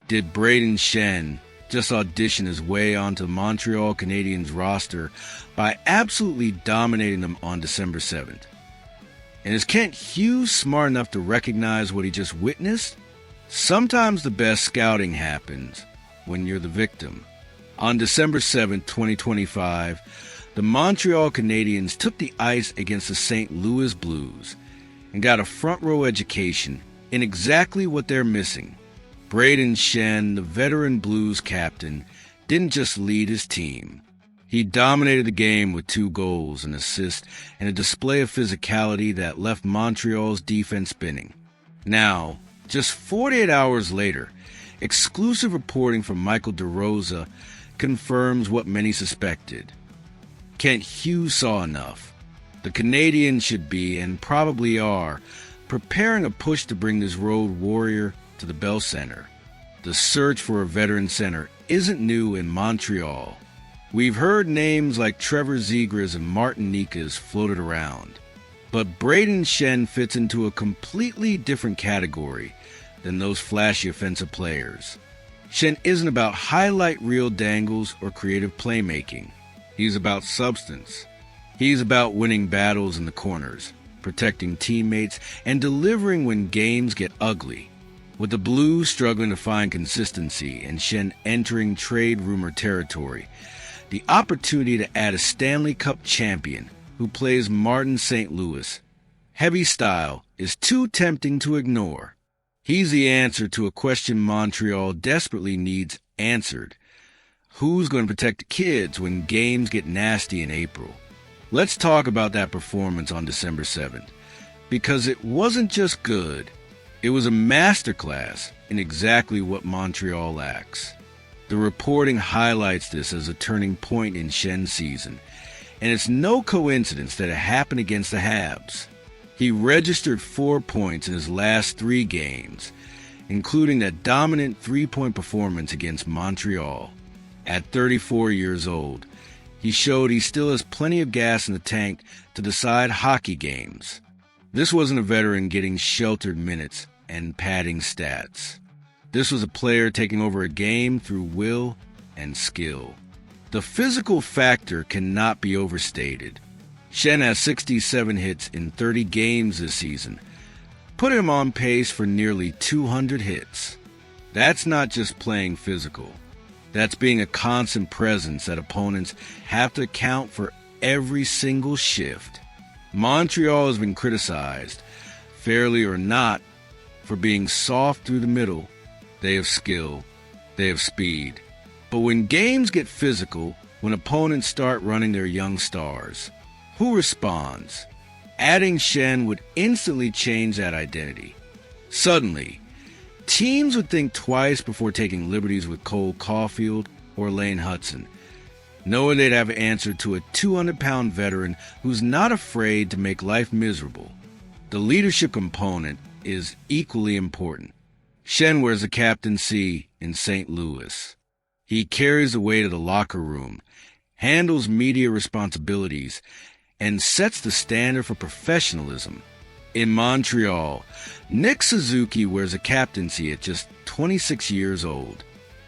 did Brayden Schenn just audition his way onto the Montreal Canadiens roster by absolutely dominating them on December 7th. And is Kent Hughes smart enough to recognize what he just witnessed? Sometimes the best scouting happens when you're the victim. On December 7th, 2025, the Montreal Canadiens took the ice against the St. Louis Blues and got a front-row education in exactly what they're missing. Braden Shen, the veteran Blues captain, didn't just lead his team. He dominated the game with 2 goals, an assist, and a display of physicality that left Montreal's defense spinning. Now, just 48 hours later, exclusive reporting from Michael DeRosa confirms what many suspected. Kent Hughes saw enough. The Canadiens should be, and probably are, preparing a push to bring this road warrior to the Bell Center. The search for a veteran center isn't new in Montreal. We've heard names like Trevor Zegras and Martin Necas floated around. But Braden Shen fits into a completely different category than those flashy offensive players. Shen isn't about highlight reel dangles or creative playmaking. He's about substance. He's about winning battles in the corners, protecting teammates, and delivering when games get ugly. With the Blues struggling to find consistency and Shen entering trade rumor territory, the opportunity to add a Stanley Cup champion who plays Martin St. Louis heavy style is too tempting to ignore. He's the answer to a question Montreal desperately needs answered. Who's going to protect the kids when games get nasty in April? Let's talk about that performance on December 7th, because it wasn't just good. It was a masterclass in exactly what Montreal lacks. The reporting highlights this as a turning point in Shen's season, and it's no coincidence that it happened against the Habs. He registered 4 points in his last 3 games, including that dominant 3-point performance against Montreal. At 34 years old, he showed he still has plenty of gas in the tank to decide hockey games. This wasn't a veteran getting sheltered minutes and padding stats. This was a player taking over a game through will and skill. The physical factor cannot be overstated. Shen has 67 hits in 30 games this season, put him on pace for nearly 200 hits. That's not just playing physical. That's being a constant presence that opponents have to account for every single shift. Montreal has been criticized, fairly or not, for being soft through the middle. They have skill. They have speed. But when games get physical, when opponents start running their young stars, who responds? Adding Shen would instantly change that identity. Suddenly, teams would think twice before taking liberties with Cole Caulfield or Lane Hudson, knowing they'd have answered to a 200-pound veteran who's not afraid to make life miserable. The leadership component is equally important. Shen wears the captaincy in St. Louis. He carries the weight of the locker room, handles media responsibilities, and sets the standard for professionalism. In Montreal, Nick Suzuki wears a captaincy at just 26 years old.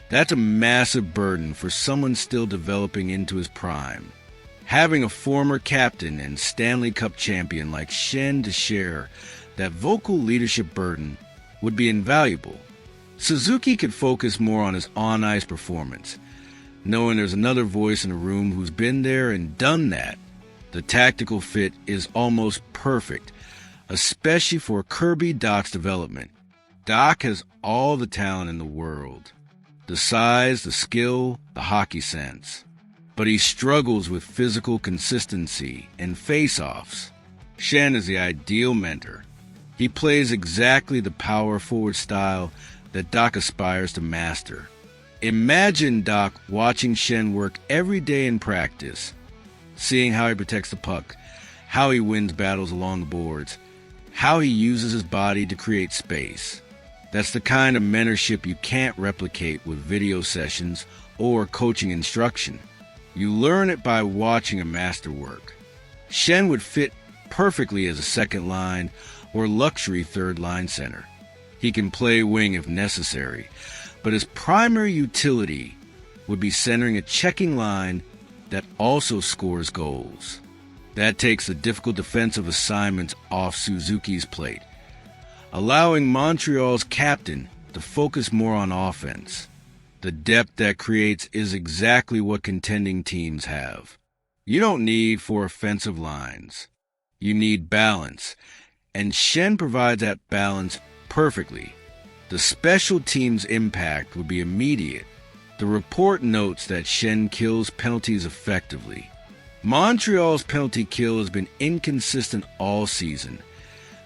That's a massive burden for someone still developing into his prime. Having a former captain and Stanley Cup champion like Shen to share that vocal leadership burden would be invaluable. Suzuki could focus more on his on-ice performance, knowing there's another voice in the room who's been there and done that. The tactical fit is almost perfect, especially for Kirby Dach's development. Dach has all the talent in the world. The size, the skill, the hockey sense. But he struggles with physical consistency and face-offs. Shen is the ideal mentor. He plays exactly the power forward style that Dach aspires to master. Imagine Dach watching Shen work every day in practice, seeing how he protects the puck, how he wins battles along the boards, how he uses his body to create space. That's the kind of mentorship you can't replicate with video sessions or coaching instruction. You learn it by watching a master work. Shen would fit perfectly as a second line or luxury third line center. He can play wing if necessary, but his primary utility would be centering a checking line that also scores goals. That takes the difficult defensive assignments off Suzuki's plate, allowing Montreal's captain to focus more on offense. The depth that creates is exactly what contending teams have. You don't need 4 offensive lines. You need balance, and Shen provides that balance perfectly. The special teams' impact would be immediate. The report notes that Shen kills penalties effectively. Montreal's penalty kill has been inconsistent all season,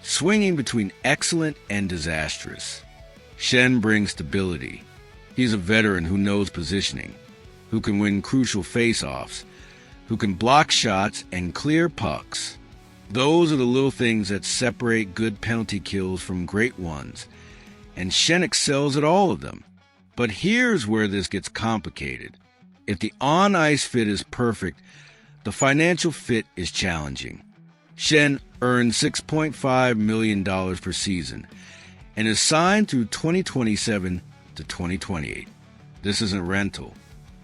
swinging between excellent and disastrous. Shen brings stability. He's a veteran who knows positioning, who can win crucial face-offs, who can block shots and clear pucks. Those are the little things that separate good penalty kills from great ones, and Shen excels at all of them. But here's where this gets complicated. If the on-ice fit is perfect, the financial fit is challenging. Shen earns $6.5 million per season and is signed through 2027 to 2028. This isn't rental.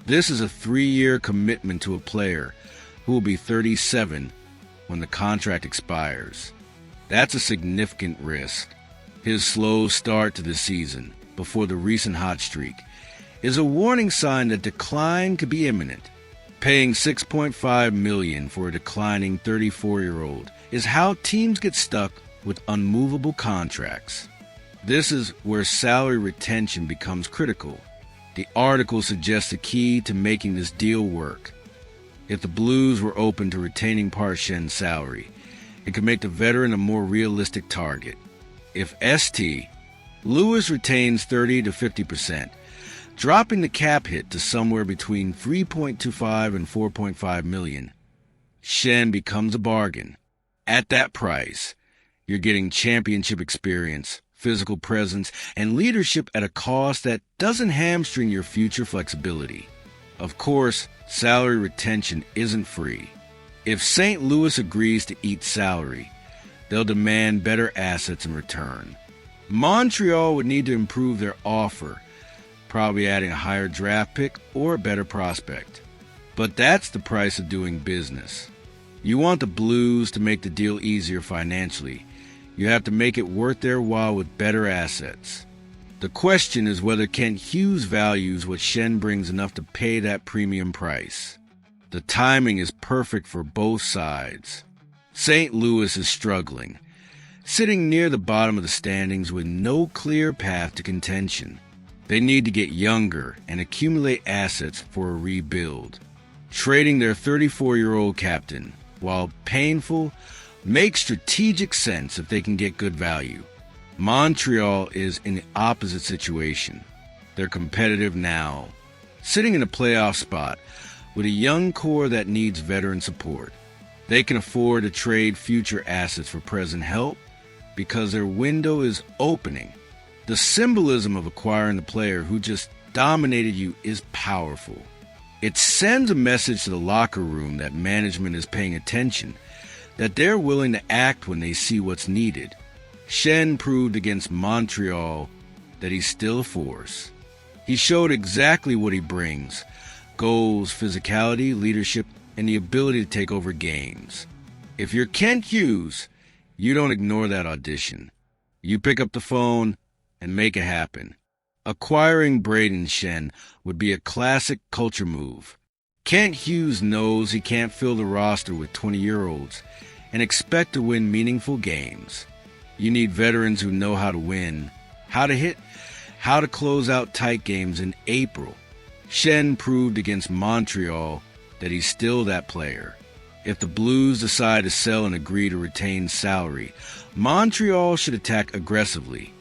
This is a 3-year commitment to a player who will be 37 when the contract expires. That's a significant risk. His slow start to the season, before the recent hot streak, is a warning sign that decline could be imminent. Paying $6.5 million for a declining 34-year-old is how teams get stuck with unmovable contracts. This is where salary retention becomes critical. The article suggests the key to making this deal work. If the Blues were open to retaining part of Shen's salary, it could make the veteran a more realistic target. If St. Louis retains 30 to 50%, dropping the cap hit to somewhere between $3.25 and $4.5 million, Shen becomes a bargain. At that price, you're getting championship experience, physical presence, and leadership at a cost that doesn't hamstring your future flexibility. Of course, salary retention isn't free. If St. Louis agrees to eat salary, they'll demand better assets in return. Montreal would need to improve their offer, probably adding a higher draft pick or a better prospect. But that's the price of doing business. You want the Blues to make the deal easier financially. You have to make it worth their while with better assets. The question is whether Kent Hughes values what Shen brings enough to pay that premium price. The timing is perfect for both sides. St. Louis is struggling, sitting near the bottom of the standings with no clear path to contention. They need to get younger and accumulate assets for a rebuild. Trading their 34-year-old captain, while painful, makes strategic sense if they can get good value. Montreal is in the opposite situation. They're competitive now, sitting in a playoff spot with a young core that needs veteran support. They can afford to trade future assets for present help because their window is opening. The symbolism of acquiring the player who just dominated you is powerful. It sends a message to the locker room that management is paying attention, that they're willing to act when they see what's needed. Shen proved against Montreal that he's still a force. He showed exactly what he brings: goals, physicality, leadership, and the ability to take over games. If you're Kent Hughes, you don't ignore that audition. You pick up the phone and make it happen. Acquiring Brayden Schenn would be a classic culture move. Kent Hughes knows he can't fill the roster with 20-year-olds and expect to win meaningful games. You need veterans who know how to win, how to hit, how to close out tight games in April. Shen proved against Montreal that he's still that player. If the Blues decide to sell and agree to retain salary, Montreal should attack aggressively.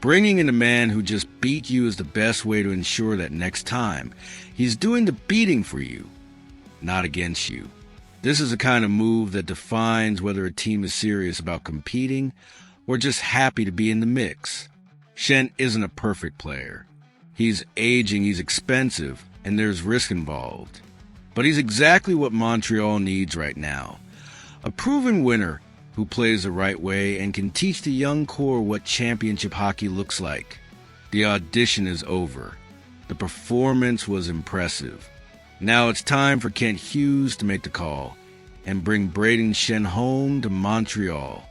Bringing in a man who just beat you is the best way to ensure that next time he's doing the beating for you, not against you. This is the kind of move that defines whether a team is serious about competing or just happy to be in the mix. Shen isn't a perfect player. He's aging, he's expensive, and there's risk involved. But he's exactly what Montreal needs right now. A proven winner who plays the right way and can teach the young core what championship hockey looks like. The audition is over. The performance was impressive. Now it's time for Kent Hughes to make the call and bring Brayden Schenn home to Montreal.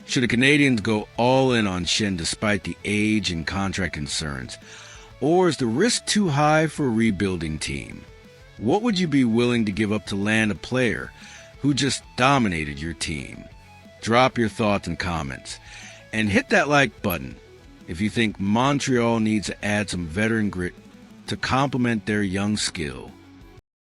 Should the Canadiens go all in on Shen despite the age and contract concerns? Or is the risk too high for a rebuilding team? What would you be willing to give up to land a player who just dominated your team? Drop your thoughts and comments. And hit that like button if you think Montreal needs to add some veteran grit to complement their young skill.